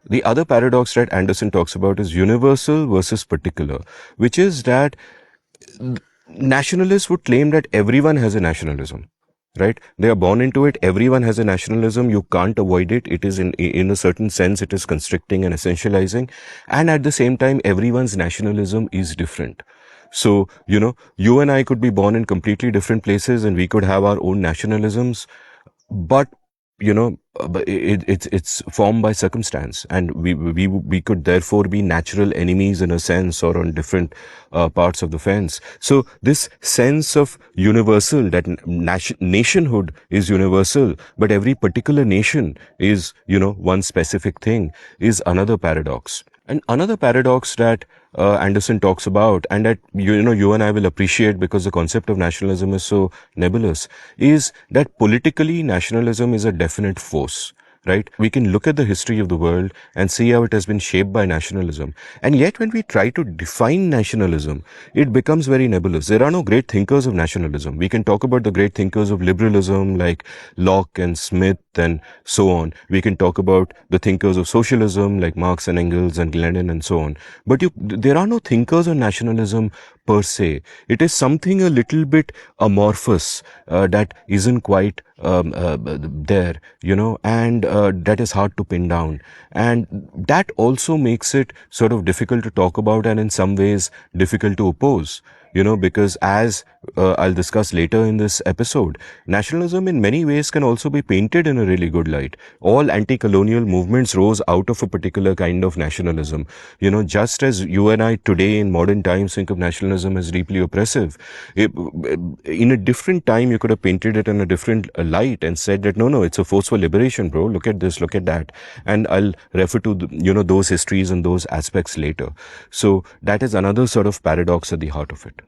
The other paradox that Anderson talks about is universal versus particular, which is that nationalists would claim that everyone has a nationalism, right? They are born into it. Everyone has a nationalism. You can't avoid it. It is in a certain sense, it is constricting and essentializing. And at the same time, everyone's nationalism is different. So, you and I could be born in completely different places and we could have our own nationalisms, but but it's formed by circumstance, and we could therefore be natural enemies in a sense, or on different parts of the fence. So this sense of universal, that nationhood is universal, but every particular nation is one specific thing, is another paradox. And another paradox that Anderson talks about, and that you and I will appreciate because the concept of nationalism is so nebulous, is that politically nationalism is a definite force. Right? We can look at the history of the world and see how it has been shaped by nationalism. And yet when we try to define nationalism, it becomes very nebulous. There are no great thinkers of nationalism. We can talk about the great thinkers of liberalism like Locke and Smith and so on. We can talk about the thinkers of socialism like Marx and Engels and Lenin and so on. But there are no thinkers on nationalism per se. It is something a little bit amorphous that isn't quite there, and that is hard to pin down. And that also makes it sort of difficult to talk about, and in some ways difficult to oppose. Because as I'll discuss later in this episode, nationalism in many ways can also be painted in a really good light. All anti-colonial movements rose out of a particular kind of nationalism. Just as you and I today in modern times think of nationalism as deeply oppressive, in a different time you could have painted it in a different light and said that no, it's a force for liberation, bro. Look at this, look at that. And I'll refer to those histories and those aspects later. So that is another sort of paradox at the heart of it.